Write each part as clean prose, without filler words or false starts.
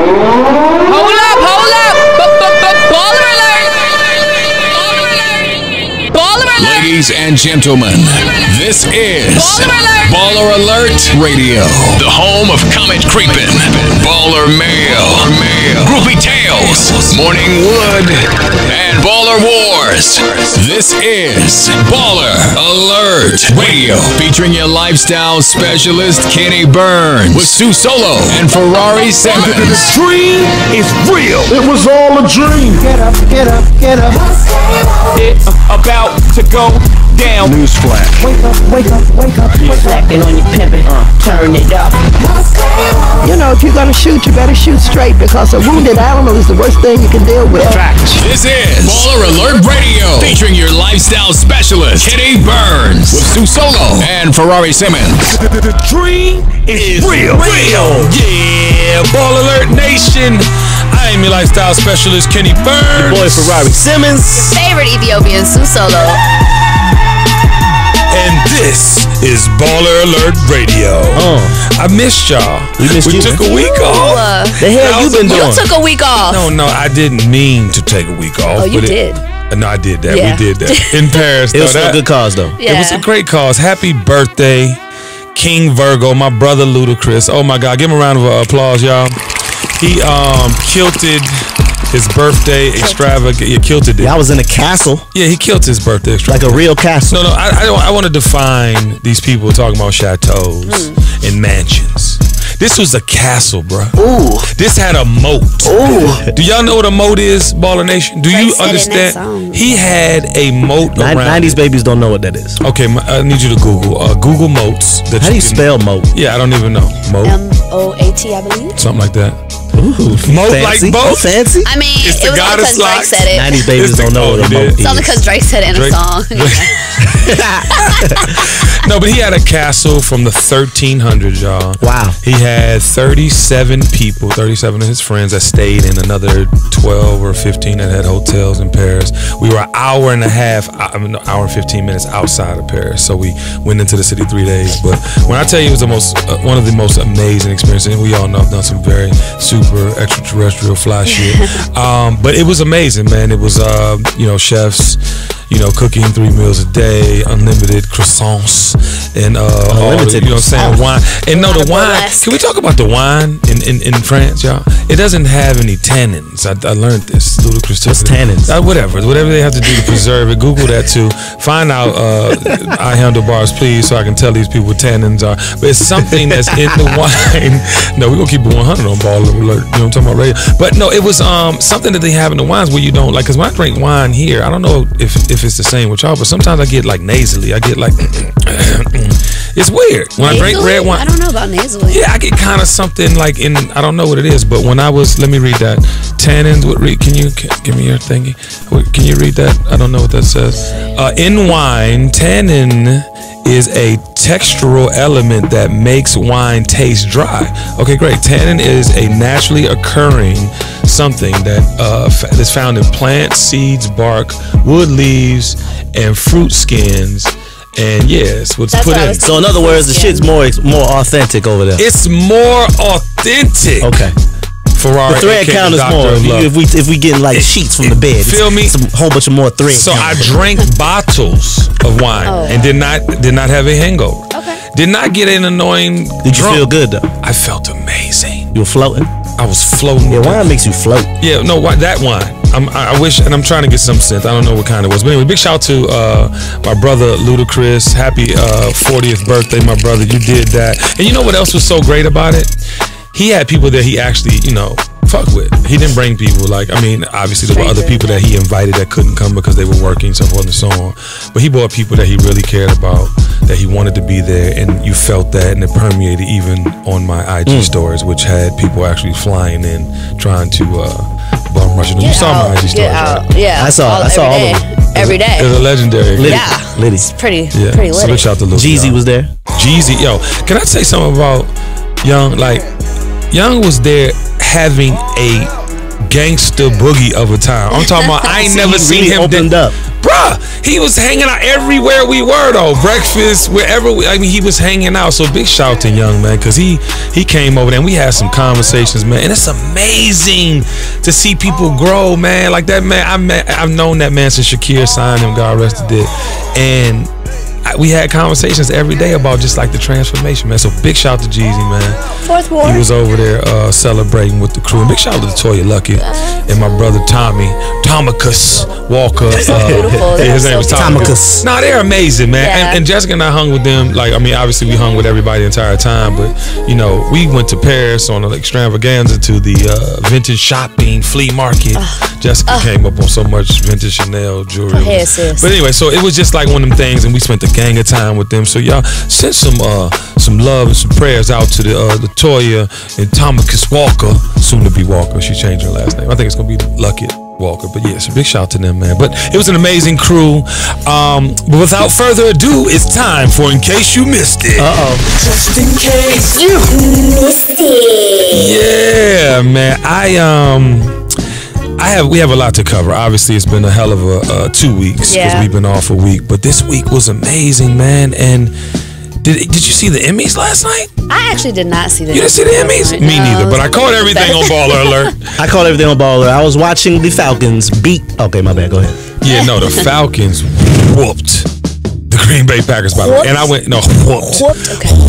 Hold up, hold up. Baller alert. Baller alert. Ladies and gentlemen, this is Baller Alert Radio, the home of Comet Creepin', Baller Mail, Groupie Tales, Morning Wood, and Baller Wars. This is Baller Alert Radio, featuring your lifestyle specialist, Kenny Burns, with Sue Solo and Ferrari Simmons. The dream is real. It was all a dream. Get up, get up, get up. It's about to go down. Newsflash. Wake up, wake up, wake up, wake up. Slacking on your pimpin', turn it up. You know, if you're gonna shoot, you better shoot straight, because a wounded animal is the worst thing you can deal with. Facts. This is Baller Alert Radio, featuring your lifestyle specialist, Kenny Burns, with Sue Solo and Ferrari Simmons. The dream is real. Yeah, Ball Alert Nation. I am your lifestyle specialist, Kenny Burns. Boy Ferrari Simmons. Favorite Ethiopian, Sue Solo. And this is Baller Alert Radio. I missed y'all. We took a week off. The hell you been doing? You took a week off. No, I didn't mean to take a week off. Oh, you did. No, I did that. Yeah. We did that in Paris. It was for a good cause, though. Yeah. It was a great cause. Happy birthday, King Virgo, my brother Ludacris. Oh my God, give him a round of applause, y'all. He kilted his birthday extravagant. He kilted it. I was in a castle. Yeah, he killed his birthday extravagant. Like a real castle. No, I want to define these people talking about chateaus and mansions. This was a castle, bro. Ooh. This had a moat. Ooh. Do y'all know what a moat is, Baller Nation? Do you said it in that understand? song. He had a moat around 90s it. babies don't know what that is. Okay, I need you to Google moats. How do you spell moat? Yeah, I don't even know. Moat. M-O-A-T, I believe. Something like that. Ooh, Moat fancy. like boat? Fancy? I mean, It's it the was only goddess because Drake locks. said it. 90s babies It's the- don't know what a oh, moat it It's only is. because Drake said it in a song. No, but he had a castle from the 1300s, y'all. Wow. He had 37 people, 37 of his friends that stayed in, another 12 or 15 that had hotels in Paris. We were an hour and 15 minutes outside of Paris. So we went into the city 3 days. But when I tell you it was the most, one of the most amazing experiences, and we all know I've done some very super extraterrestrial fly shit. But it was amazing, man. It was, chefs, cooking 3 meals a day, unlimited croissants, and Unlimited wine. And no, the wine. burlesque. Can we talk about the wine in France, y'all? It doesn't have any tannins. I learned this. Ludacris. What's tannins? Whatever they have to do to preserve it. Google that too. Find out. I handlebars, please, so I can tell these people what tannins are. But it's something that's in the wine. No, we're gonna keep it 100 on Ball Alert. You know what I'm talking about, radio. But no, it was something that they have in the wines where you don't like. Cause when I drink wine here, I don't know if it's the same with y'all, but sometimes I get like nasally. I get like it's weird when I drink red wine. I don't know about nasally. Yeah, I get kind of something like I don't know what it is, but when I was, let me read that. Tannins, can you give me your thingy? Can you read that? I don't know what that says. In wine, tannin is a textural element that makes wine taste dry. Okay, great. Tannin is a naturally occurring something that is found in plants, seeds, bark, wood leaves, and fruit skins. And yes, what's That's put what I in. was So in other words, the shit's more authentic over there. It's more authentic. Okay. Ferrari. The thread aka count is Doctor more. of Love. If we getting like sheets from the bed, Feel me? It's a whole bunch of more thread. So I count. drank bottles of wine and did not have a hangover. Okay. Did not get an annoying. Did you drunk. feel good though? I felt amazing. You were floating. I was floating. Yeah, wine makes you float. Yeah, no, that wine. I wish, and I'm trying to get some sense. I don't know what kind it was, but anyway, big shout out to my brother Ludacris. Happy 40th birthday, my brother. You did that, and you know what else was so great about it? He had people that he actually, fuck with. He didn't bring people obviously there were other people that he invited that couldn't come because they were working, so forth and so on. But he brought people that he really cared about, that he wanted to be there, and you felt that, and it permeated even on my IG stories, which had people actually flying in trying to bum rush. You saw my IG stories, right? Yeah, I saw all of them. Every day. It's a legendary. Liddy. Yeah. Liddy. Pretty So lit. big shout out to Luke. Jeezy was there. Jeezy, yo, can I say something about Young? Like, Young was there having a gangster boogie of a time. I'm talking about. I ain't never seen really him. opened up. bruh, he was hanging out everywhere we were though. Breakfast, wherever he was hanging out. So big shout to Young, man, because he came over there and we had some conversations, man. And it's amazing to see people grow, man. Like that man, I've known that man since Shakir signed him, God rest his dick. And we had conversations every day about just like the transformation, man. So big shout to Jeezy, man. Fourth Ward. He was over there celebrating with the crew. And big shout to Toya Luckett and my brother Tomicus Walker. Beautiful. His name was Tomicus. Nah, they're amazing, man. Yeah. And Jessica and I hung with them. Like, I mean, obviously we hung with everybody the entire time, but you know, we went to Paris on an extravaganza to the vintage shopping flea market. Jessica came up on so much vintage Chanel jewelry. Hey, sis. But anyway, so it was just like one of them things, and we spent a gang of time with them. So y'all send some love and some prayers out to the Toya and Tomicus Walker, soon to be Walker. She changed her last name. I think it's gonna be Luckett Walker. But yes, a big shout to them, man. But it was an amazing crew. But without further ado, it's time for In Case You Missed It. Just in case you missed it. Yeah, man. We have a lot to cover. Obviously, it's been a hell of a 2 weeks because we've been off a week. But this week was amazing, man. And did you see the Emmys last night? I actually did not see the You didn't see the Emmys? No, Me neither, but I caught everything on Baller Alert. I caught everything on Baller. I was watching the Falcons beat. Okay, my bad. Go ahead. Yeah, no, the Falcons whooped the Green Bay Packers, by the way. And I went,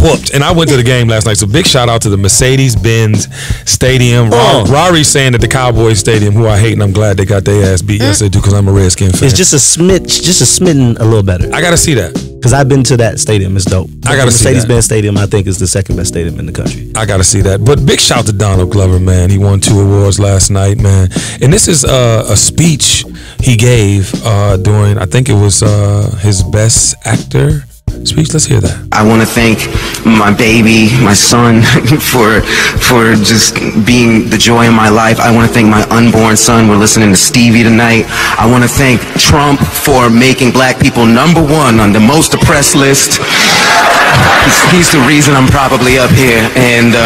whooped. And I went to the game last night. So big shout out to the Mercedes-Benz Stadium. Rory's saying that the Cowboys Stadium, who I hate, and I'm glad they got their ass beat. Yes, they do, because I'm a Redskin fan. It's just a smidgen a little better. I gotta see that. Because I've been to that stadium. It's dope. I gotta see that. Mercedes-Benz Stadium, I think, is the second best stadium in the country. I gotta see that. But big shout to Donald Glover, man. He won 2 awards last night, man. And this is a speech he gave during, I think it was his Best Actor speech. Let's hear that. I want to thank my baby, my son, for just being the joy in my life. I want to thank my unborn son. We're listening to Stevie tonight. I want to thank Trump for making black people #1 on the most oppressed list. He's the reason I'm probably up here. And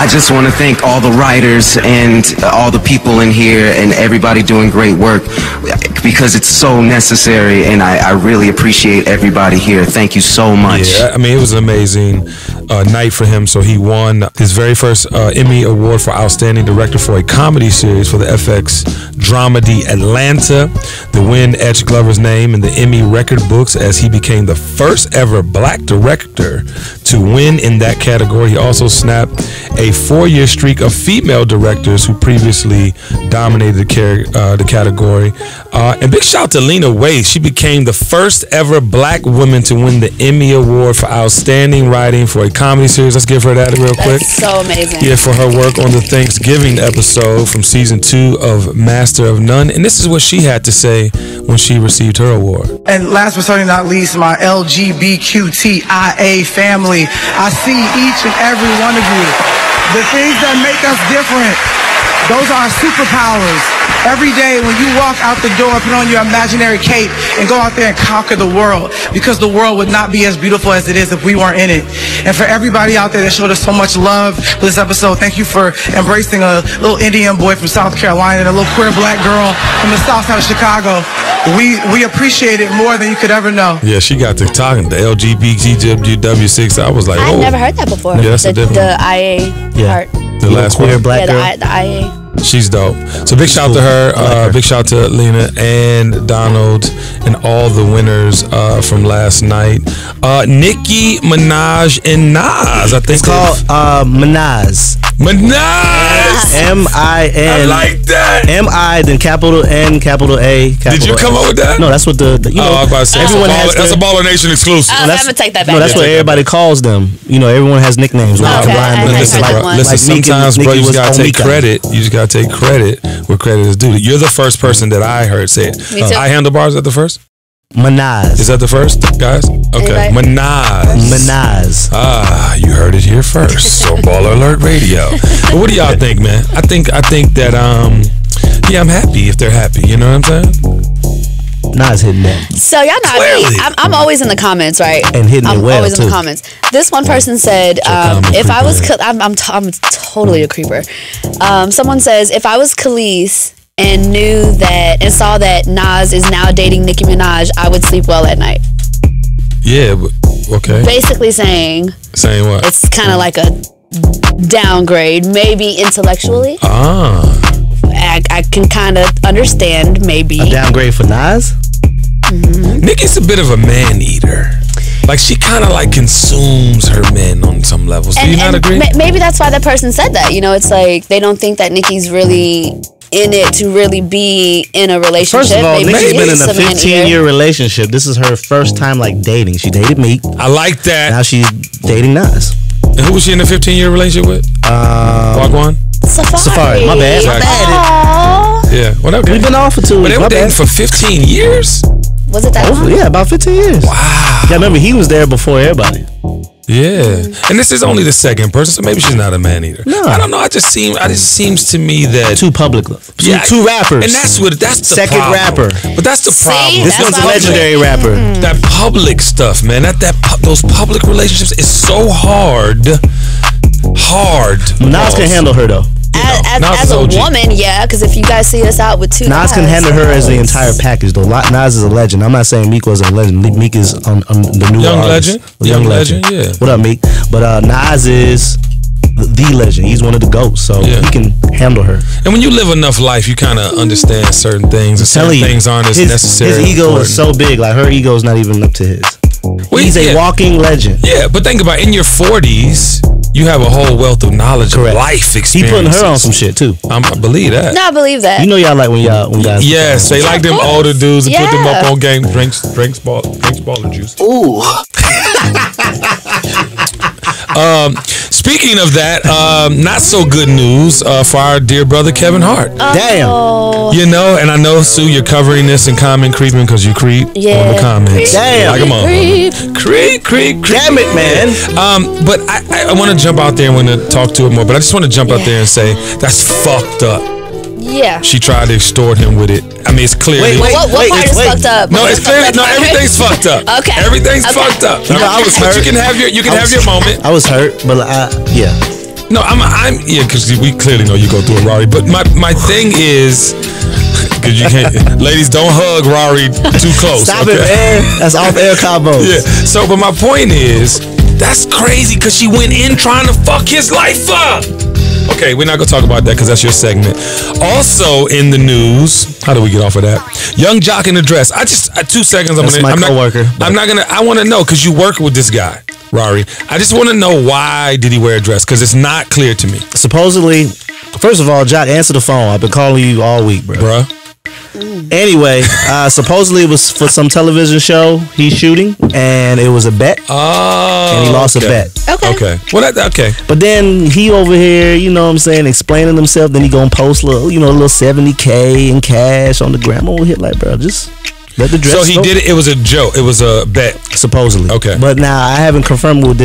I just want to thank all the writers and all the people in here and everybody doing great work, because it's so necessary, and I really appreciate everybody here. Thank you so much. Yeah, I mean, it was an amazing night for him. So he won his very first Emmy Award for Outstanding Director for a Comedy Series for the FX dramedy Atlanta. The win etched Glover's name in the Emmy record books as he became the first ever black director to win in that category. He also snapped a 4-year streak of female directors who previously dominated the category. And big shout to Lena Waithe. She became the first ever black woman to win the Emmy Award for Outstanding Writing for a Comedy Series. Let's give her that real quick. That's so amazing. Yeah, for her work on the Thanksgiving episode from season 2 of Master of None. And this is what she had to say when she received her award. And last but certainly not least, my LGBTQIA family. I see each and every one of you. The things that make us different, those are our superpowers. Every day when you walk out the door, put on your imaginary cape and go out there and conquer the world, because the world would not be as beautiful as it is if we weren't in it. And for everybody out there that showed us so much love for this episode, thank you for embracing a little Indian boy from South Carolina and a little queer black girl from the south side of Chicago. We appreciate it more than you could ever know. Yeah, she got to talking, the LGBTW6. I was like, I've never heard that before. Yeah, that's the IA part. The last queer one. black girl. The IA. She's dope. So big shout to her. Big shout to Lena and Donald and all the winners from last night. Nicki Minaj and Nas. I think it's called Minaj. Minaj. M-I-N. I like that. M-I, then capital N, capital A, capital Did you come up with that? No, that's what the you know. I was about to say, everyone that's a Baller Nation exclusive. I'm gonna take that back. No, that's what everybody calls them. You know, everyone has nicknames. Listen, sometimes, bro, you just gotta take credit. You just gotta take credit where credit is due. You're the first person that I heard say it. Me too. I Handlebars, is that the first? Minaj. Is that the first, guys? Okay. Minaj. Ah, you heard it here first. So Baller Alert Radio. But what do y'all think, man? I think that yeah, I'm happy if they're happy. You know what I'm saying? Nas hitting that. So y'all know I'm always in the comments, right? And hitting it well, always in too. the comments. This one person said, if I was, I'm totally a creeper. Someone says, if I was Khalees, and knew that and saw that Nas is now dating Nicki Minaj, I would sleep well at night. Yeah, but, okay. Basically saying what? It's kind of like a downgrade, maybe intellectually. I can kind of understand maybe a downgrade for Nas. Nicki's a bit of a man eater. Like, she kind of like consumes her men on some levels. Do you not agree? Maybe that's why that person said that. You know, it's like they don't think that Nicki's really in it to really be in a relationship. First of all, maybe Nicki's been in a 15-year relationship. This is her first time like dating. She dated Meek. I like that. Now she's dating Nas. And who was she in a 15-year relationship with? Wagwan? Safari. My bad. Yeah. Well, okay. We've been off for 2 weeks. But they were dating for 15 years? Was it that long? Yeah, about 15 years. Wow. Yeah, remember he was there before everybody. Yeah. And this is only the second person, so maybe she's not a man eater. No. I don't know. It just seems to me that too public. Two rappers. And that's the second problem. Rapper. But that's the problem. This one's a legendary rapper. That public stuff, man. Those public relationships is so hard. Nas can handle her though. As a woman, yeah, because if you guys see us out with two Nas guys, can handle her as the entire package though. Nas is a legend. I'm not saying Meek wasn't a legend. Meek is on the new young artist. legend. Young legend, yeah. What up, Meek? But Nas is the legend. He's one of the GOATs, so he can handle her. And when you live enough life, you kind of understand certain things, and certain things aren't as necessary. His ego is so big. Like her ego is not even up to his. Well, he's a walking legend. Yeah, but think about it, in your 40s, you have a whole wealth of knowledge, of life experience. He putting her on some shit too. I believe that. No, I believe that. You know y'all like when guys. Yes, they like them older dudes and put them up on game drinks baller juice. Ooh. Speaking of that, not so good news for our dear brother Kevin Hart. Damn. You know, and I know, Sue, you're covering this in comment creeping because you creep on the comments. Damn. Like, come on. Creep. Damn it, man. But I want to jump out there and want to talk to it more, but I just want to jump out there and say that's fucked up. Yeah. She tried to extort him with it. I mean, it's clearly. What part is fucked up? No, it's clearly. No, everything's fucked up. Okay. Everything's fucked up. You know, I was hurt. But you can have your moment. I was hurt, but yeah. No, I'm because we clearly know you go through it, Rari. But my thing is, because you can't, ladies, don't hug Rari too close. Stop it, man. That's off air combos. Yeah. So, but my point is, that's crazy because she went in trying to fuck his life up. Okay, we're not gonna talk about that because that's your segment. Also in the news, how do we get off of that? Young jock in the dress. 2 seconds. I'm coworker. I want to know because you work with this guy, Rari. I just want to know why did he wear a dress? Because it's not clear to me. Supposedly, first of all, Jock, answer the phone. I've been calling you all week, bruh. Anyway, supposedly it was for some television show he's shooting, and it was a bet. Oh, and he lost a bet. Okay. Well, okay. But then he over here, you know what I'm saying, explaining himself. Then he gonna post little 70K in cash on the gram. Oh, hit like, bro, just let the dress. So he did it. It was a joke. It was a bet, supposedly. Okay. But now I haven't confirmed with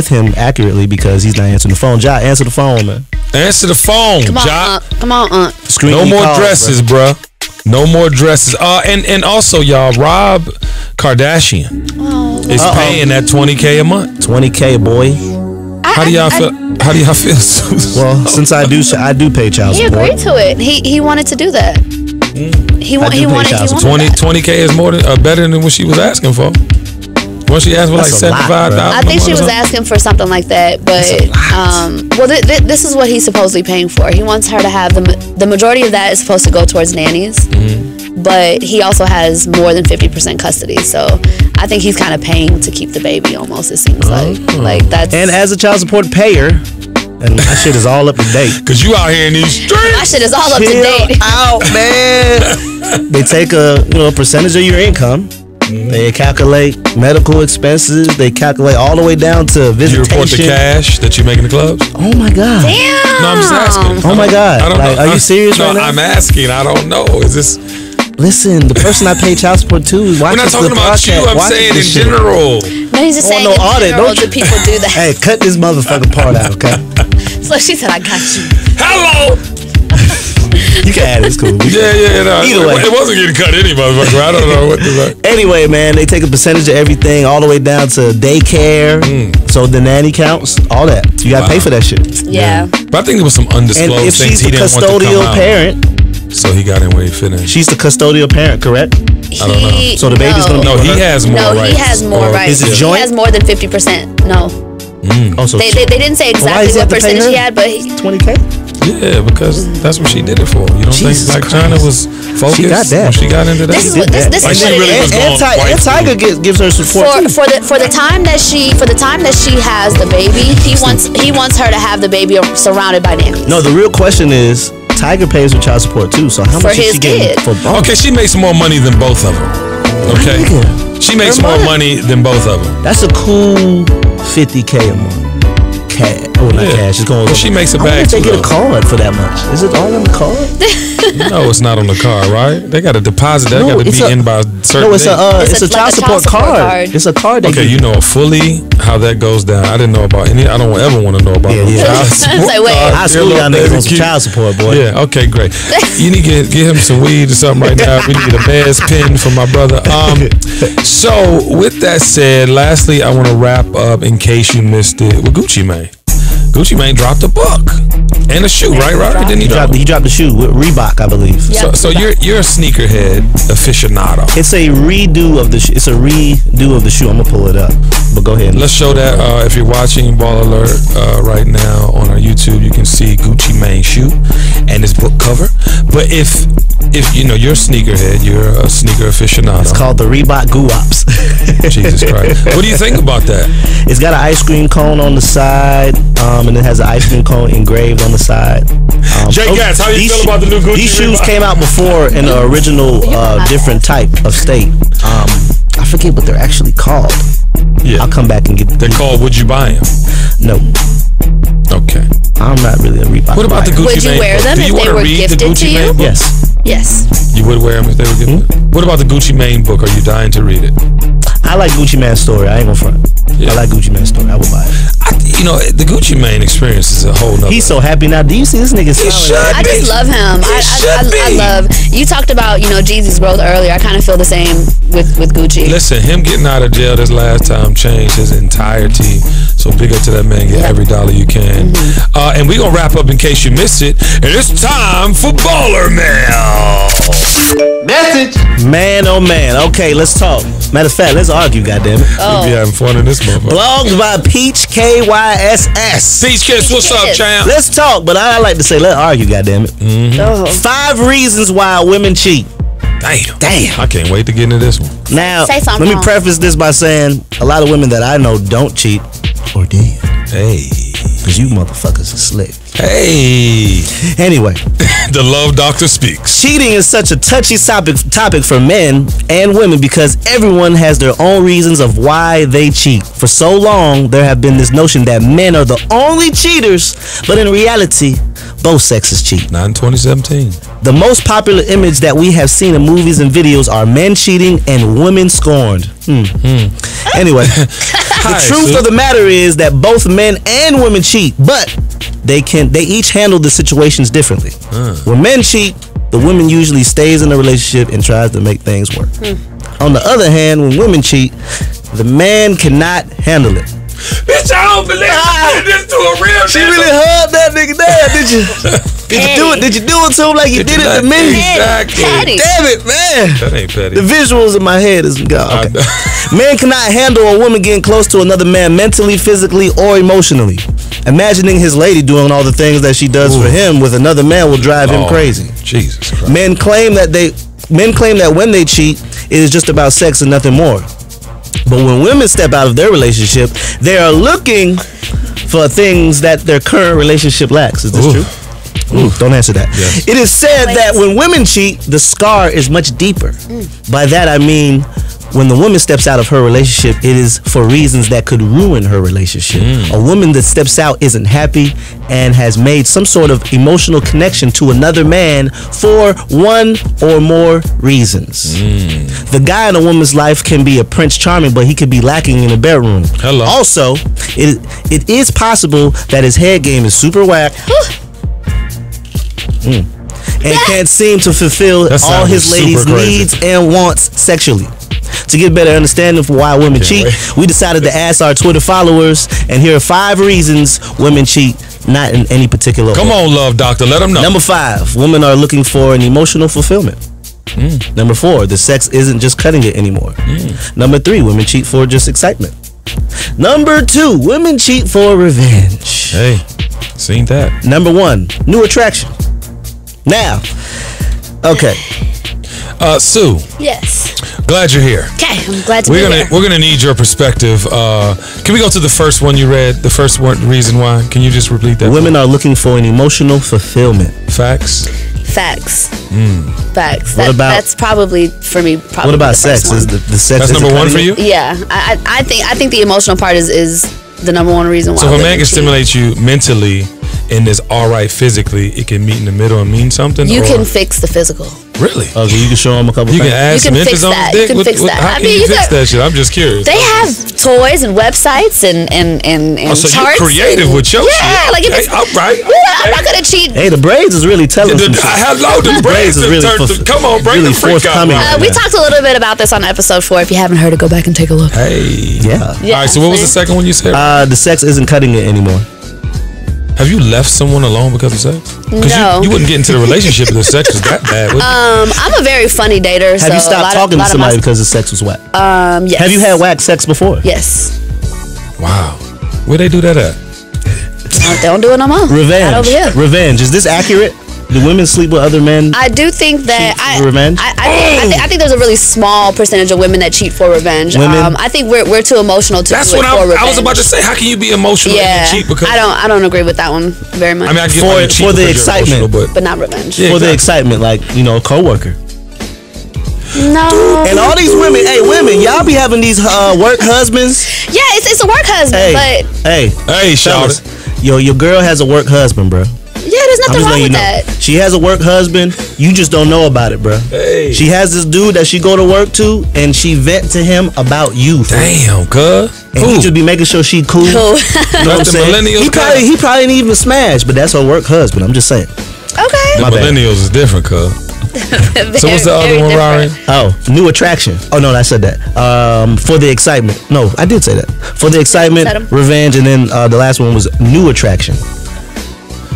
him accurately because he's not answering the phone. Jock, answer the phone, man. Answer the phone, Jock. Come on, No more dresses, bruh. No more dresses. And also, y'all, Rob Kardashian is paying that $20K a month. $20K, boy. How do y'all feel? How do y'all feel? Well, since I do pay child support. He agreed to it. He wanted to do that. He wanted 20K is more than better than what she was asking for. What she asked for, like $75,000. I think she was asking for something like that, but this is what he's supposedly paying for. He wants her to have the majority of that is supposed to go towards nannies, but he also has more than 50% custody. So I think he's kind of paying to keep the baby. Almost, it seems like that's. And as a child support payer, and my shit is all up to date. Cause you out here in these streets. My shit is all up to date. Out, man. They take a percentage of your income. They calculate medical expenses. They calculate all the way down to visitation. You report the cash that you make in the clubs? Oh my God. Damn. No, I'm just asking. Oh my God. I don't know. Are you serious right now? No, I'm asking. I don't know. Is this... Listen, the person I pay child support to is watching. We're not talking about you. I'm saying in general. No, he's just saying in general that people do that. Hey, cut this motherfucking part out, okay? So she said, I got you. Hello. You can add it. It's cool. Yeah. No, either way. It wasn't getting cut any motherfucker. I don't know what to say. Anyway, man, they take a percentage of everything all the way down to daycare. So the nanny counts, all that. You got to pay for that shit. Yeah. But I think there was some undisclosed and if things she's the custodial parent, So he got in where he fit in. She's the custodial parent, correct? I don't know. So the baby's gonna be No, with he her? has more rights. No, he has more rights. Is it He joint? has more than 50%. No. Oh, so They didn't say why exactly does he what have to pay percentage her? he had, but 20K? Yeah, because that's what she did it for. You don't Jesus think like Christ. China was focused She got that. when she got into that? This is what this Like is she what really it was is. going white And Tiger gives her support too. For the time that she has the baby, he wants her to have the baby surrounded by nannies. No, the real question is, Tiger pays for child support too. So how For much is his she getting kid. for both? Okay, she makes more money than both of them. Okay, Nigga, she makes her more money- money than both of them. That's a cool 50K a month. Cash. Oh, not Yeah. cash. It's going. Well, she makes a I wonder bag if they too, get a though. card for that much. Is it all on the card? No, it's not on the car, right? They got to deposit that. No, Got to it's be a- in by a certain No, it's date. it's a like child support card. It's a card. They Okay, give you know fully how that goes down. I didn't know about any. I don't ever want to know about Yeah, no yeah. child It's support. like, wait. card. I school Dear y'all Lord, niggas baby, on some keep- child support, boy. Yeah, okay, great. You need to get him some weed or something right now. We need a Bears pin for my brother. So with that said, lastly, I want to wrap up in case you missed it with Gucci Mane. Gucci Mane dropped a book and a shoe, right? Didn't he drop? He dropped the shoe with Reebok, I believe. So you're a sneakerhead aficionado. It's a redo of the shoe. It's a redo of the shoe. I'm gonna pull it up. But go ahead. Let's show that if you're watching Ball Alert right now on our YouTube, you can see Gucci Mane shoe and his book cover. But if you know you're a sneakerhead, you're a sneaker aficionado. It's called the Reebok Goo-Ops. Jesus Christ. What do you think about that? It's got an ice cream cone on the side, and it has an ice cream cone engraved on the side. Jay Gatz, how you feel about the new Gucci? These shoes Reebok? came out before in the original different type of state. I forget what they're actually called. Yeah. I'll come back and get. They're called Would You Buy Them? No. Okay. I'm not really a Reebok. What about the buyer. Gucci Would you Mane wear book? them Do if you they want to were read the gifted Gucci to Mane you? book? Yes. Yes. You would wear them if they were gifted? What about the Gucci Mane book? Are you dying to read it? I like Gucci Mane's story. I ain't gonna front. Yeah. I like Gucci Mane's story. I would buy it. The Gucci Mane experience is a whole nother. He's so happy now. Do you see this nigga smiling? I just love him. I love. You talked about Jeezy's growth earlier. I kind of feel the same with Gucci. Listen, him getting out of jail this last time changed his entirety. So big up to that man. Get every dollar you can. And we gonna wrap up in case you missed it. And it's time for Baller Mail. Message. Man, oh man. Okay, let's talk. Matter of fact, let's argue, goddammit. We be having fun in this motherfucker. Blogs by Peach KYSS. Peach Kiss, what's up, Kiss. champ? Let's talk, but I like to say let's argue, goddammit. Oh. 5 reasons why women cheat. Damn. I can't wait to get into this one. Now, Say let something me wrong. preface this by saying a lot of women that I know don't cheat or did. Hey. Because you motherfuckers are slick. Hey. Anyway, The Love Doctor speaks. cheating is such a touchy topic for men and women because everyone has their own reasons of why they cheat. For so long, there have been this notion that men are the only cheaters, but in reality, both sexes cheat. Not in 2017. The most popular image that we have seen in movies and videos are men cheating and women scorned. Anyway, the truth of the matter is that both men and women cheat, but they each handle the situations differently. When men cheat, the woman usually stays in the relationship and tries to make things work. On the other hand, when women cheat, the man cannot handle it. Bitch, I don't believe you did this to a real She really hugged that nigga down, did you? Did you do it? Did you do it to him like you did it to me? Exactly. Petty. Damn it, man. That ain't petty. The visuals in my head is gone. Okay. Man cannot handle a woman getting close to another man mentally, physically, or emotionally. Imagining his lady doing all the things that she does for him with another man will drive him crazy. Jesus Christ. Men claim that when they cheat, it is just about sex and nothing more. But when women step out of their relationship, they are looking for things that their current relationship lacks. Is this true? Ooh, don't answer that. Yes. It is said that when women cheat, the scar is much deeper. By that I mean, when the woman steps out of her relationship, it is for reasons that could ruin her relationship. A woman that steps out isn't happy and has made some sort of emotional connection to another man for one or more reasons. The guy in a woman's life can be a Prince Charming, but he could be lacking in the bedroom. Hello. Also, it is possible that his head game is super whack. And can't seem to fulfill That all sounded his ladies' super crazy. needs and wants sexually. To get better understanding for why women cheat, we decided to ask our Twitter followers, and here are 5 reasons women cheat not in any particular Come order. on, love doctor, let them know. Number 5, women are looking for an emotional fulfillment. Number 4, the sex isn't just cutting it anymore. Number 3, women cheat for just excitement. Number 2, women cheat for revenge. Hey, seen that. Number 1, new attraction. Now, okay. Sue. Yes. Glad you're here. Okay, I'm glad to be here. We're gonna need your perspective. Can we go to the first one you read? The first one, reason why? Can you just repeat that? Women are looking for an emotional fulfillment. Facts. Facts. Facts. What about- that's probably for me. Probably What about the first sex? one. Is the sex? That's number one for you? Yeah, I think the emotional part is the number one reason why. So if a man women can cheat. stimulate you mentally and is all right physically, it can meet in the middle and mean something. You or- can fix the physical. Really? Okay, you can show him a couple You can things. add You some can fix inches on that. his dick. You can fix that. How I can mean, you you fix got- that shit? I'm just curious. They have toys and websites and Oh, so charts. you're creative and, with your yeah, shit. like if Hey, it's, all right. yeah, I'm not gonna cheat. Hey, the braids is really telling some shit. Hello, the braids is is really really come on, bring really the freak out. forthcoming. Right We now. talked a little bit about this on episode 4. If you haven't heard it, go back and take a look. Hey. Yeah. Yeah, All right. So what was the second one you said? The sex isn't cutting it anymore. Have you left someone alone because of sex? Because No. you wouldn't get into the relationship if the sex was that bad. would you? I'm a very funny dater. Have so you a stopped lot talking of to somebody my, because the sex was whack? Yes. Have you had whack sex before? Yes. Wow. Where they do that at? They don't do it no more. Not Revenge. over here. Revenge. Is this accurate? Do women sleep with other men? I do think that Cheat for revenge? I think there's a really small percentage of women that cheat for revenge. Women? I think we're too emotional to That's do it what for revenge. I was about to say. How can you be emotional Yeah, and cheat? Because I don't agree with that one very much. I mean, I get For- why you cheat for the because you're excitement. emotional, but not revenge. Yeah, For the exactly. excitement, like, you know, a coworker. No. And all these women, hey, women, y'all be having these work husbands. Yeah, it's a work husband, Hey, but Hey, shout fellas, your girl has a work husband, bro. yeah, there's I'm nothing just wrong letting with you know. that. She has a work husband. You just don't know about it, bro. Hey. She has this dude that she go to work to, and she vent to him about you. fool. Damn, cuz. And he just be making sure she cool. You know Cool. what I'm the saying? millennials He probably didn't even smash, but that's her work husband. I'm just saying. Okay. The My bad. millennials is different, cuz. So what's the other one, Rari? Oh, new attraction. Oh no, I said that. For the excitement. No, I did say that. For the excitement, Said 'em. revenge, and then the last one was new attraction.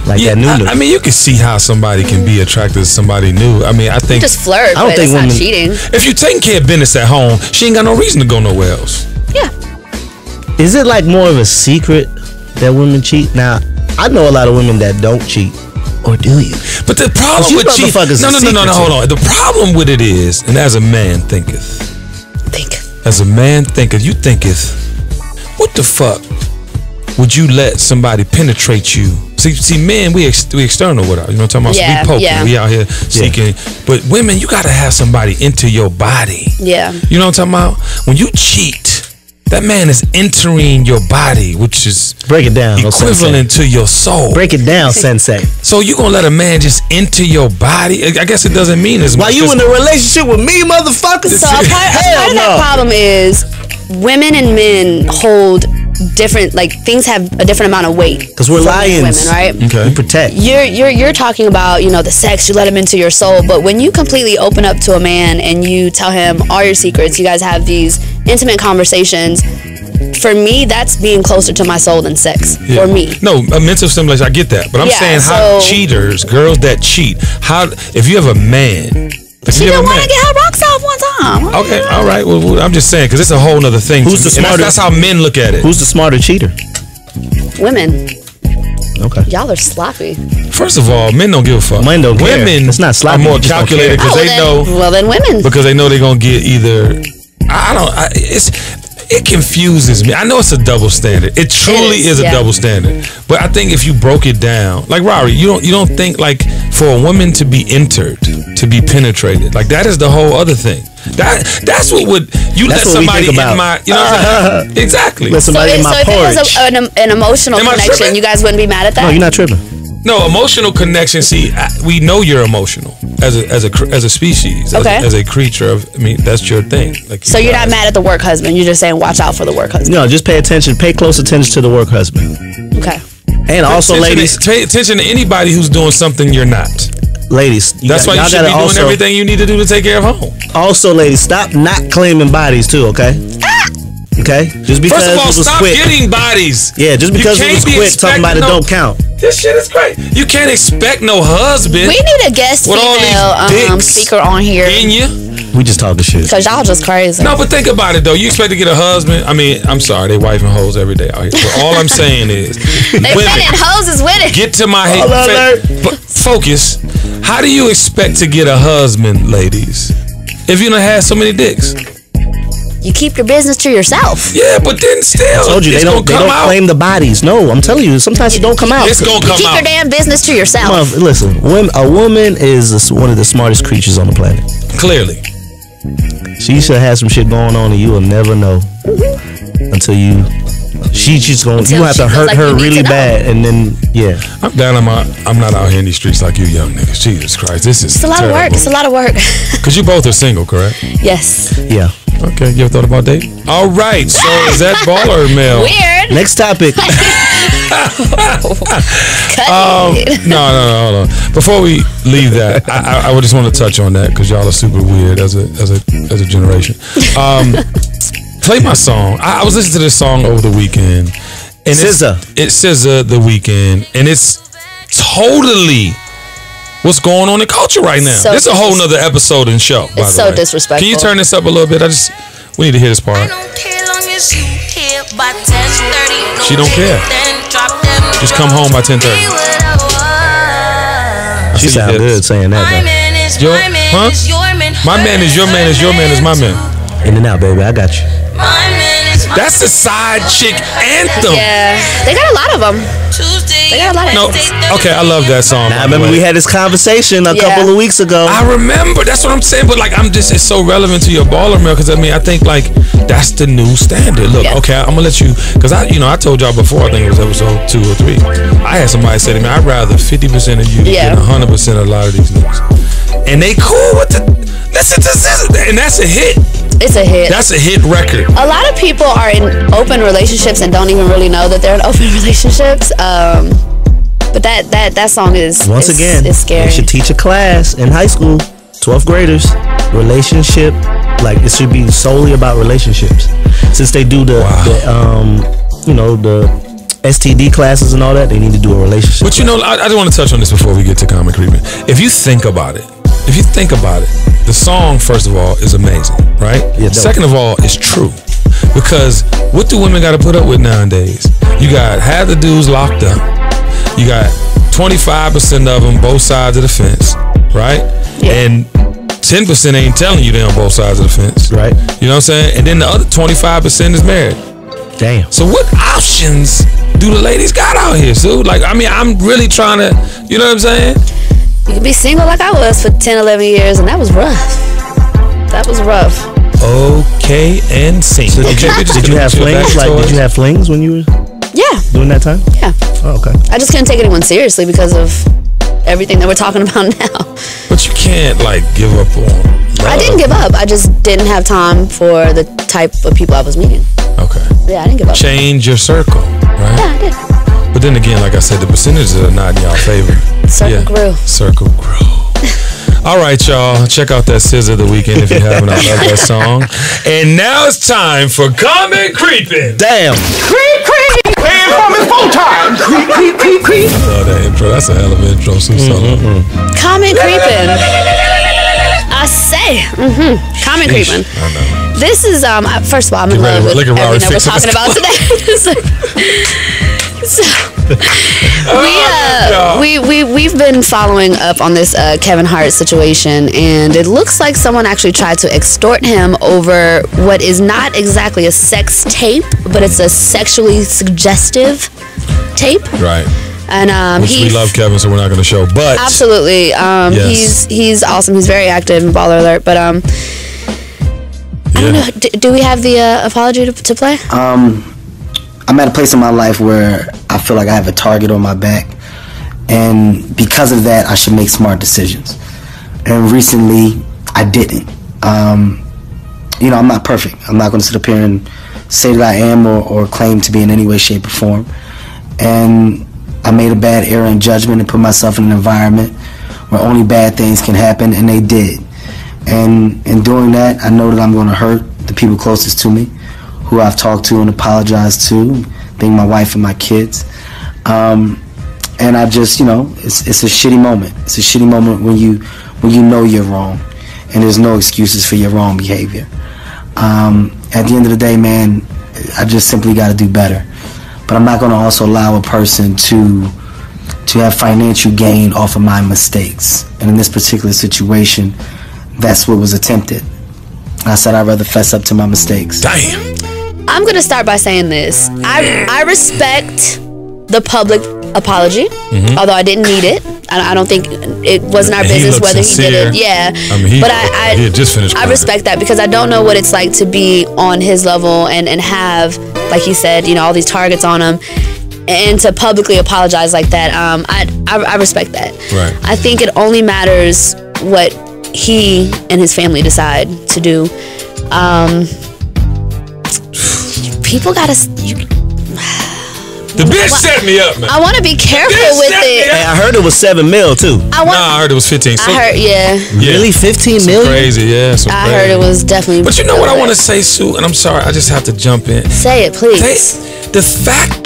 Like Yeah, that new. I mean, you can see how somebody can be attracted to somebody new. I mean, I think Just flirt, I don't but think it's not women- cheating. if you're taking care of business at home, she ain't got no reason to go nowhere else. Yeah. Is it like more of a secret that women cheat? Now, I know a lot of women that don't cheat. Or do you? But the problem You with cheating, motherfuckers no, are hold secretive. on. The problem with it is, and as a man thinketh, as a man thinketh, you thinketh, what the fuck would you let somebody penetrate you? See, men, we external with our, you know what I'm talking about? Yeah, We poking, yeah. we out here seeking. But women, you gotta have somebody into your body. Yeah. You know what I'm talking about? When you cheat, that man is entering your body, which is Break it down. equivalent to your soul. Break it down, sensei. So you gonna let a man just enter your body? I guess it doesn't mean as much. While you in a relationship with me, motherfucker? So a part of that problem is women and men hold different, like, things have a different amount of weight. Because we're for lions. women, right? Okay. We protect. You're talking about, you know, the sex, you let him into your soul, but when you completely open up to a man and you tell him all your secrets, you guys have these intimate conversations, for me, that's being closer to my soul than sex. Yeah. For me. No, a mental stimulation, I get that. But I'm Yeah, saying how so- cheaters, girls that cheat, how if you have a man. Like She if you have didn't a want man- to get her rocks off one time. Okay, all right. Well, I'm just saying because it's a whole nother thing. Who's to the me. And smarter- that's how men look at it. Who's the smarter cheater? Women. Okay. Y'all are sloppy. First of all, men don't give a fuck. Men don't care. Women It's not sloppy, are more you just don't calculated care. because they know. Well, then women. Because they know they're gonna get either. It confuses me. I know it's a double standard. It truly is a yeah. double standard. But I think if you broke it down, like Rari, you don't think like for a woman to be entered, to be penetrated, like that is the whole other thing. That's what would you That's let what we somebody think in about. my, you know what I'm saying? Exactly. Let somebody in So my if it was porridge. an emotional Am I connection, tripping? you guys wouldn't be mad at that? No, you're not tripping. No, emotional connection. See, we know you're emotional as a species, Okay. as a creature. I mean, that's your thing. Like, So you're not mad at the work husband. You're just saying watch out for the work husband. No, just pay attention. Pay close attention to the work husband. Okay. And also, ladies, pay attention to anybody who's doing something you're not. ladies, That's why you should be doing everything you need to do to take care of home. Also, ladies, stop not claiming bodies too. Okay. Okay? Just because First of all, it was stop quick. getting bodies. Yeah, just because it was quick, talking about it don't count. This shit is great. You can't expect no husband. We need a guest with all female these speaker on here. in you. We just talking shit. Cause y'all just crazy. No, but think about it though. You expect to get a husband? I mean, I'm sorry, they wifing hoes every day out here. But all I'm saying is, they winning. Hoes is winning. Get to my head. But focus. How do you expect to get a husband, ladies, if you done had so many dicks? You keep your business to yourself. Yeah, but then still, I told you they don't claim the bodies. No, I'm telling you, sometimes it don't come out. It's gonna come out. Keep your damn business to yourself. Listen, a woman is one of the smartest creatures on the planet. Clearly. She should have some shit going on and you will never know until you. She's just gonna. You have to hurt her really bad, and then I'm down on my. I'm not out here in these streets like you young niggas. Jesus Christ, this is. It's a lot of work. It's a lot of work. Cause you both are single, correct? Yes. Yeah. Okay. You ever thought about dating? All right. So is that baller or male? Weird. Next topic. No, hold on. Before we leave that, I would just want to touch on that because y'all are super weird as a generation. Play my song. I was listening to this song over the weekend, and it's SZA The Weeknd, and it's totally what's going on in culture right now. So this is a whole nother episode and show. By It's the so way. disrespectful. Can you turn this up a little bit? We need to hear this part. She don't care. Just come home by 10:30. She sound good saying that. My man is your man is your man is your man is my man. In and out, baby. I got you. That's the side chick anthem. Yeah, they got a lot of them. They got a lot of No, okay, I love that song. Now, I remember we had this conversation a couple of weeks ago. I remember. That's what I'm saying. But like, it's so relevant to your baller mail because I think like that's the new standard. Look, okay, I'm gonna let you because I told y'all before. I think it was episode 2 or 3. I had somebody say to me, "I'd rather 50% of you than 100% of a lot of these niggas," and they cool with the listen to SZA, and that's a hit. It's a hit. That's a hit record. A lot of people are in open relationships and don't even really know that they're in open relationships. But that song is again, it's scary. They should teach a class in high school, 12th graders, relationship. Like it should be solely about relationships. Since they do the STD classes and all that, they need to do a relationship. But I just want to touch on this before we get to Common Creeping. If you think about it, the song, first of all, is amazing, right? Yeah, second of all, it's true. Because what do women got to put up with nowadays? You got half the dudes locked up. You got 25% of them both sides of the fence, right? Yeah. And 10% ain't telling you they're on both sides of the fence. Right. You know what I'm saying? And then the other 25% is married. Damn. So what options do the ladies got out here, Sue? Like, I mean, I'm really trying to, you know what I'm saying? You can be single like I was for 10, 11 years, and that was rough. That was rough. Okay, and single. So did you have flings? Did you have flings when you were doing that time? Yeah. Oh, okay. I just couldn't take anyone seriously because of everything that we're talking about now. But you can't like give up on love. I didn't give up. I just didn't have time for the type of people I was meeting. Okay. Yeah, I didn't give up. Change your circle, right? Yeah, I did. But then again, like I said, the percentages are not in y'all favor. Circle grew. Circle grew. All right, y'all. Check out that SZA The Weeknd if you haven't. I love that song. And now it's time for Common Creeping. Damn. Creep, creep. Playing from his full time. Creep, creep, creep, creep. I love that intro. That's a hell of an intro, Sue. Common Creeping. I say. Common Creeping. I know. This is, first of all, I'm in love with everything that we're talking about today. We've been following up on this Kevin Hart situation, and it looks like someone actually tried to extort him over what is not exactly a sex tape, but it's a sexually suggestive tape. Right. And we love Kevin, so we're not going to show. But absolutely, yes. He's awesome. He's very active in Baller Alert. But I don't know. Do we have the apology to play? I'm at a place in my life where I feel like I have a target on my back, and because of that, I should make smart decisions. And recently, I didn't. I'm not perfect. I'm not going to sit up here and say that I am or claim to be in any way, shape, or form. And I made a bad error in judgment and put myself in an environment where only bad things can happen, and they did. And in doing that, I know that I'm going to hurt the people closest to me, who I've talked to and apologized to, thank my wife and my kids. And I just, it's a shitty moment. It's a shitty moment when you know you're wrong, and there's no excuses for your wrong behavior. At the end of the day, man, I just simply got to do better. But I'm not going to also allow a person to have financial gain off of my mistakes. And in this particular situation, that's what was attempted. I said I'd rather fess up to my mistakes. Damn. I'm going to start by saying this. I respect the public apology, although I didn't need it. I don't think it wasn't our business whether sincere. he did it. Yeah, but he had just finished I respect that, because I don't know what it's like to be on his level and have, like he said, all these targets on him, and to publicly apologize like that. I respect that. Right. I think it only matters what he and his family decide to do. People gotta. The bitch set me up, man. I want to be careful with it. Hey, I heard it was $7 million too. I heard it was 15. So, I heard, yeah. Really, 15 million? Crazy, yeah. I heard it was definitely. But you know what I want to say, Sue, and I'm sorry, I just have to jump in. Say it, please. The fact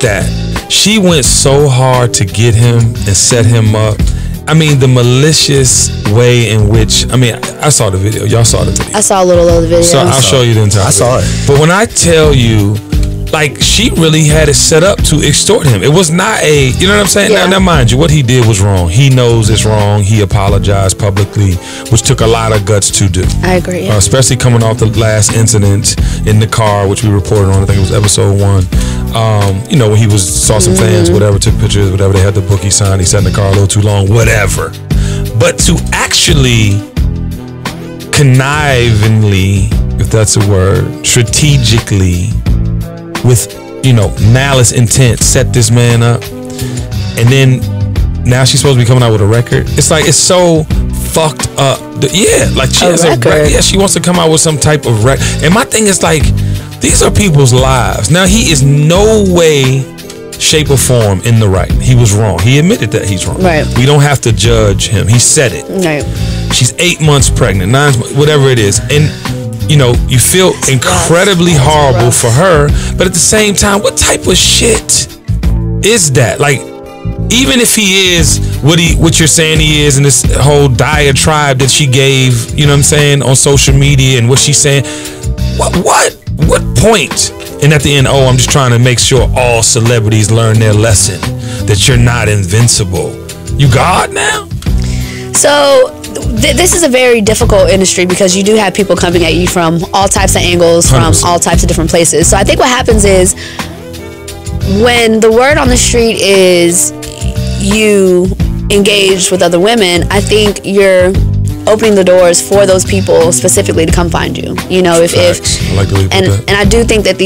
that she went so hard to get him and set him up. I mean, the malicious way in which, I saw the video. Y'all saw the video. I saw a little of the video. So I'll show you the entire video. I saw it. But when I tell you, like, she really had it set up to extort him. It was not you know what I'm saying? Yeah. Now, mind you, what he did was wrong. He knows it's wrong. He apologized publicly, which took a lot of guts to do. I agree. Especially coming off the last incident in the car, which we reported on, I think it was episode 1. When he saw some fans, whatever, took pictures, whatever, they had the book he signed, he sat in the car a little too long, whatever. But to actually connivingly, if that's a word, strategically, with malice intent, set this man up, and then now she's supposed to be coming out with a record. It's like, it's so fucked up. Yeah, like she has a record. Yeah, she wants to come out with some type of record. And my thing is, like, these are people's lives. Now, he is no way, shape, or form in the right. He was wrong. He admitted that he's wrong. Right. We don't have to judge him. He said it. Right. She's 8 months pregnant, 9 months, whatever it is, and you feel incredibly horrible for her, but at the same time, what type of shit is that? Like, even if he is what you're saying he is, and this whole diatribe that she gave, you know what I'm saying, on social media, and what she's saying, what point? And at the end, I'm just trying to make sure all celebrities learn their lesson, that you're not invincible. You God now? So this is a very difficult industry, because you do have people coming at you from all types of angles, 100%. from all types of different places. So I think what happens is, when the word on the street is you engage with other women, I think you're opening the doors for those people specifically to come find you. Facts. I like the way you put that. And I do think that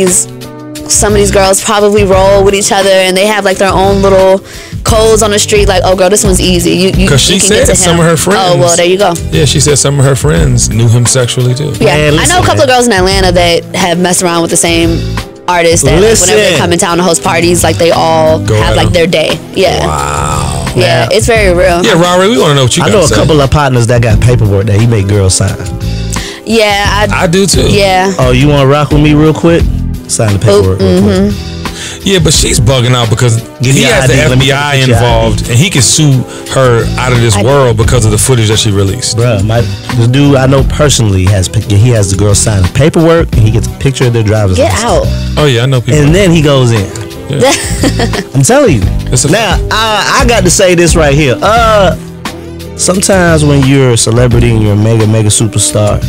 some of these girls probably roll with each other, and they have like their own little codes on the street, like, oh girl, this one's easy. Because she said some of her friends. Oh, well, there you go. Yeah, she said some of her friends knew him sexually too. Yeah, I know a couple of girls in Atlanta that have messed around with the same artists, that like, whenever they come in town to host parties, like, they all have like their day. Yeah. Wow. Yeah, it's very real. Yeah, Rory, we want to know what you got to say. I know a couple of partners that got paperwork that he made girls sign. Yeah, I do too. Yeah. Oh, you want to rock with me real quick? Sign the paperwork real quick. Yeah, but she's bugging out because he has the FBI involved, and he can sue her out of this world because of the footage that she released. Bruh, the dude I know personally has the girl sign the paperwork, and he gets a picture of their driver's license. Get out. Oh yeah, I know people. And then he goes in. Yeah. I'm telling you. Now, I got to say this right here. Sometimes when you're a celebrity and you're a mega superstar,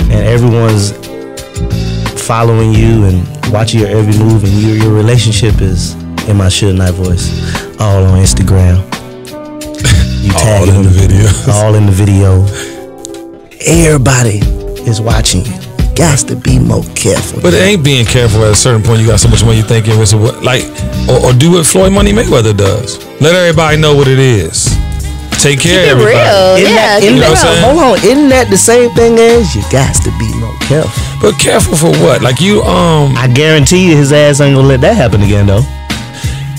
and everyone's following you and watching your every move, and your relationship is, in my Suge Knight voice, all on Instagram. You tagging all in the video. All in the video. Everybody is watching you. Got to be more careful. But it ain't being careful. At a certain point, you got so much money, you think it's like, or do what Floyd Money Mayweather does. Let everybody know what it is. Take care of everybody. Hold on, isn't that the same thing as you got to be more careful? But careful for what? Like you, I guarantee you his ass ain't gonna let that happen again, though.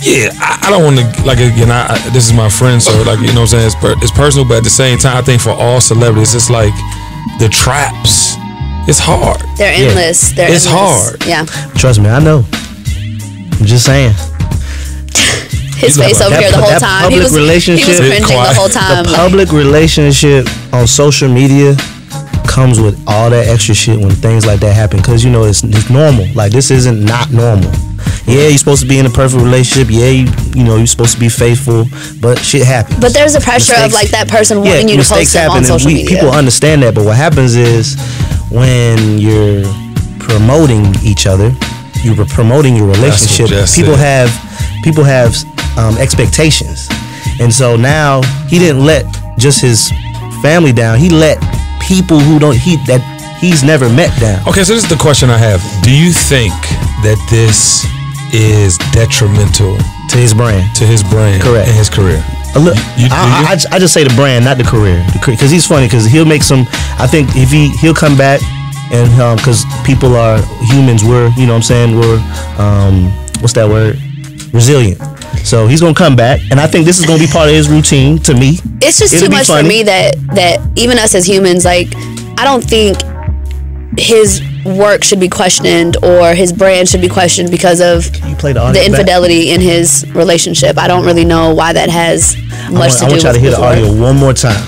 Yeah, I don't want to, like, again, this is my friend, so, like, you know what I'm saying, it's personal, but at the same time, I think for all celebrities, it's like the traps. It's hard. They're endless. They're It's endless. hard. Yeah. Trust me, I know. I'm just saying. His face over here the whole time. He was cringing the whole time. The public relationship on social media comes with all that extra shit when things like that happen, because you know it's normal. Like, this isn't not normal. Yeah, you're supposed to be in a perfect relationship. Yeah, you know you're supposed to be faithful, but shit happens. But there's a pressure of like that person wanting you to post them on social media. People understand that, but what happens is when you're promoting each other, you're promoting your relationship. People have expectations, and so now he didn't let just his family down. He let people who he's never met down. Okay, so this is the question I have. Do you think that this is detrimental to his brand? Correct. And his career? I just say the brand, not the career, because he's funny. Because he'll make some. I think if he'll come back, and because people are humans, we're what's that word? Resilient. So he's gonna come back, and I think this is gonna be part of his routine. To me, it's just too much for me that even us as humans, like, I don't think his work should be questioned or his brand should be questioned because of the infidelity in his relationship. I don't really know why that has much to do with it. I want y'all to hear the audio one more time.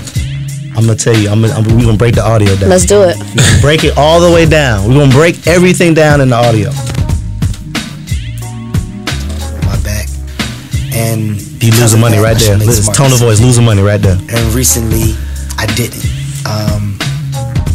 I'm gonna tell you, we're gonna break the audio down. Let's do it. Break it all the way down. We're gonna break everything down in the audio. My back. And he losing money right there. Tone of voice, losing money right there. And recently, I didn't.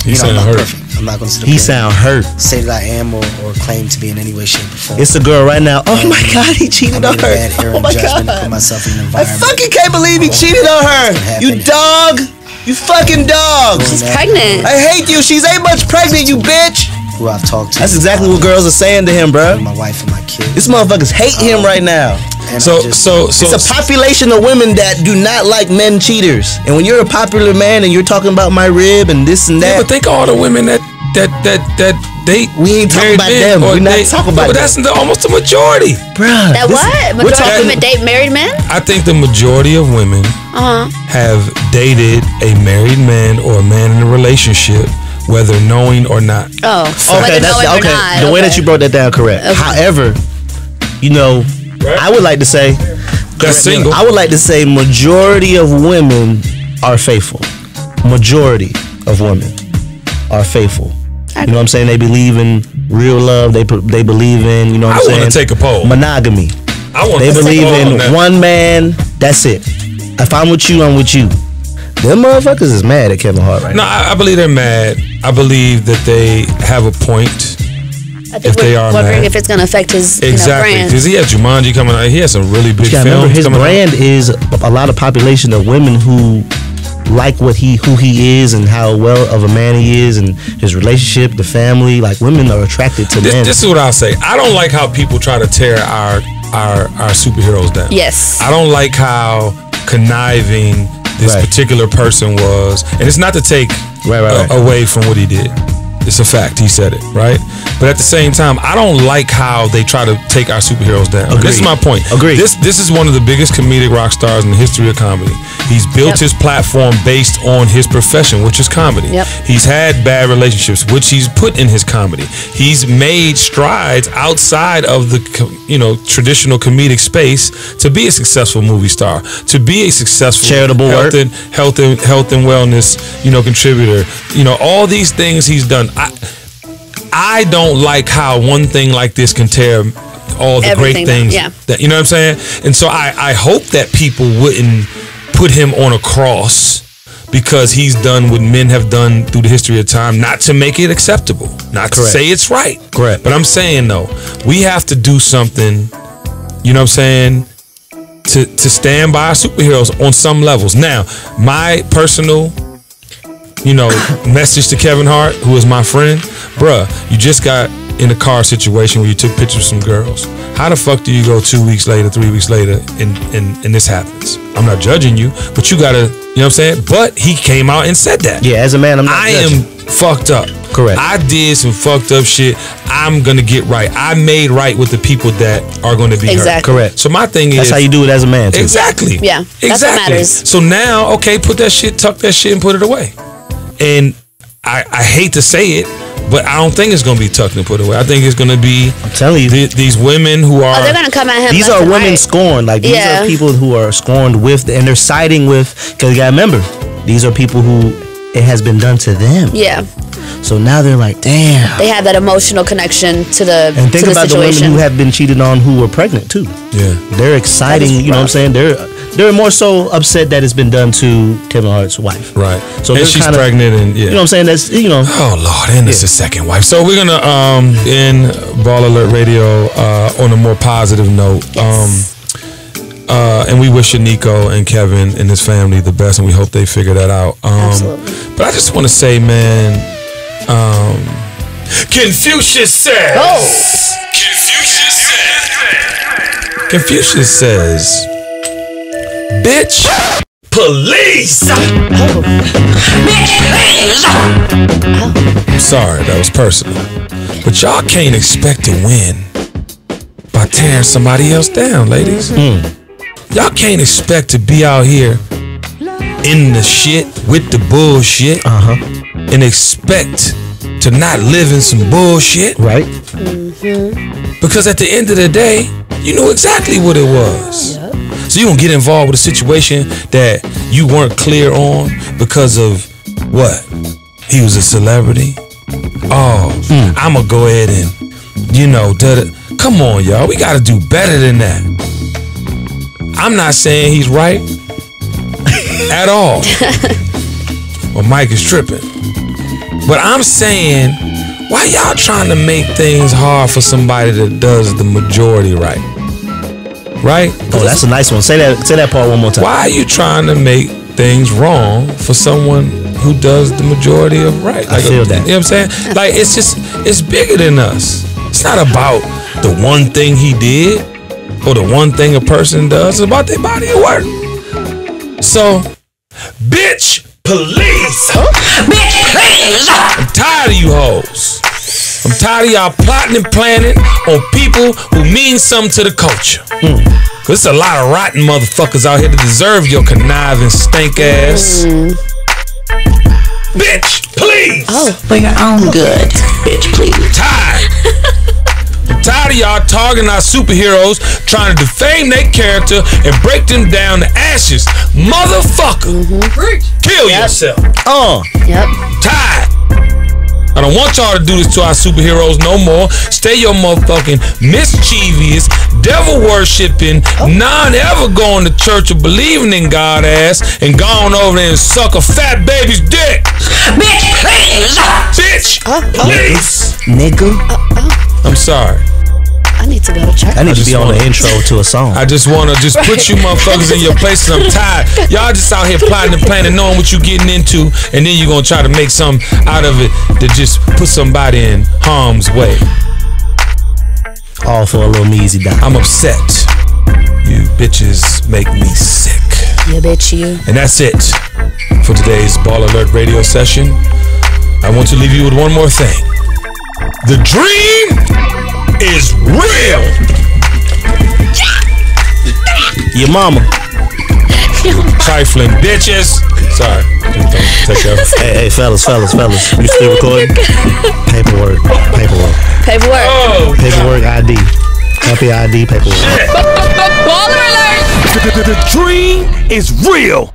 He sound hurt. I'm not gonna sit He sound hurt. Say that I am or claim to be in any way, shape, or form. It's a girl right now. Oh my God, he cheated on her. Oh my God. Put myself in an I fucking can't believe he cheated on her. You dog. You fucking dog. She's pregnant. I hate you. She's 8 months pregnant, you bitch. Who I've talked to. That's exactly what girls are saying to him, bro. My wife and my kids. This motherfuckers hate him right now. So it's a population of women that do not like men cheaters. And when you're a popular man and you're talking about my rib and this and that, but think of all the women that date. We ain't talking about them. We're not talking about them. But that's almost the majority, bruh. That what? Majority of women date married men? I think the majority of women have dated a married man or a man in a relationship, whether knowing or not. Oh, okay. The way that you broke that down, correct. Okay. However, you know, I would like to say that's single. I would like to say majority of women are faithful. Majority of women are faithful. You know what I'm saying? They believe in real love. They believe in, you know what I'm saying? I want to take a poll. Monogamy. They believe in one man. That's it. If I'm with you, I'm with you. Them motherfuckers is mad at Kevin Hart right now. No, I believe they're mad. I believe that they have a point. I think we're wondering if it's going to affect his brand. Because he has Jumanji coming out. He has some really big films. Remember, his brand is a lot of population of women who like who he is and how well of a man he is and his relationship, the family. Like, women are attracted to men. This is what I'll say. I don't like how people try to tear our superheroes down. Yes. I don't like how conniving this particular person was, and it's not to take away from what he did. It's a fact. He said it, right? But at the same time, I don't like how they try to take our superheroes down. Agreed. This is my point. Agreed. This is one of the biggest comedic rock stars in the history of comedy. He's built his platform based on his profession, which is comedy. Yep. He's had bad relationships, which he's put in his comedy. He's made strides outside of the traditional comedic space to be a successful movie star, to be a successful charitable health and wellness contributor. All these things he's done. I don't like how one thing like this can tear all the great things. That, you know what I'm saying? And so I hope that people wouldn't put him on a cross because he's done what men have done through the history of time, not to make it acceptable, not to say it's right. Correct. But I'm saying, though, we have to do something, you know what I'm saying, to stand by our superheroes on some levels. Now, my personal message to Kevin Hart, who is my friend, bruh, you just got in a car situation where you took pictures of some girls. How the fuck do you go 2 weeks later, 3 weeks later, and this happens? I'm not judging you, but you gotta, you know what I'm saying? But he came out and said that. Yeah, as a man, I am fucked up. Correct. I did some fucked up shit. I'm gonna get right. I made right with the people that are gonna be hurt. Correct. So my thing is, that's how you do it as a man, too. Exactly. Yeah. Exactly. That's what matters. So now, okay, tuck that shit and put it away. And I hate to say it, But I don't think it's gonna be tucked and put away. I think it's gonna be. I'm telling you, these women who are. Oh, they're gonna come at him. These are women scorned. Like these are people who are scorned with, and they're siding with. Because you gotta remember, these are people who it has been done to them. Yeah. So now they're like, damn. They have that emotional connection to the and think about situation. the women who have been cheated on who were pregnant too. Yeah. They're exciting. You know what I'm saying? They're more so upset that it's been done to Kevin Hart's wife. Right. So and she's pregnant, and you know what I'm saying? That's Oh Lord, and it's his second wife. So we're gonna end Ball Alert Radio on a more positive note. Yes. And we wish Nico and Kevin and his family the best, and we hope they figure that out. Absolutely. But I just want to say, man, Confucius says. Oh. Confucius says, bitch, police. I'm sorry, that was personal. But y'all can't expect to win by tearing somebody else down, ladies. Y'all can't expect to be out here in the shit with the bullshit and expect to not live in some bullshit. Right. Because at the end of the day, you knew exactly what it was. Yep. So you don't get involved with a situation that you weren't clear on because of what? He was a celebrity? I'ma go ahead and, come on, y'all. We gotta do better than that. I'm not saying he's right at all. Well, Mike is tripping. But I'm saying, why y'all trying to make things hard for somebody that does the majority right? Right? Oh, that's a nice one. Say that part one more time. Why are you trying to make things wrong for someone who does the majority of right? I feel that. You know what I'm saying? Like, it's bigger than us. It's not about the one thing he did or the one thing a person does. It's about their body of work. So, bitch, police. Bitch, please. I'm tired of you hoes. I'm tired of y'all plotting and planning on people who mean something to the culture. Cause it's a lot of rotten motherfuckers out here that deserve your conniving stink ass. Bitch, please. For your own good. Bitch, please. Tired. I'm tired of y'all targeting our superheroes, trying to defame their character and break them down to ashes. Motherfucker. Kill yourself. Yep. Tired. I don't want y'all to do this to our superheroes no more. Stay your motherfucking mischievous, devil-worshipping, non-ever going to church or believing in God ass and gone over there and suck a fat baby's dick. Bitch, please. Bitch, please. Nigga. I'm sorry. I need to go to church. I need to be on the intro to a song. I just want to put you motherfuckers in your places. I'm tired. Y'all just out here plotting and planning, knowing what you getting into, and then you're going to try to make something out of it to just put somebody in harm's way. All for a little measy dime. I'm upset. You bitches make me sick. Yeah, bitch, you. And that's it for today's Ball Alert radio session. I want to leave you with one more thing. The dream is real. Your mama. Trifling bitches. Sorry. Take care. Hey, fellas. You still recording? Paperwork. Oh, Paperwork ID. Happy ID paperwork. Baller alert! The dream is real.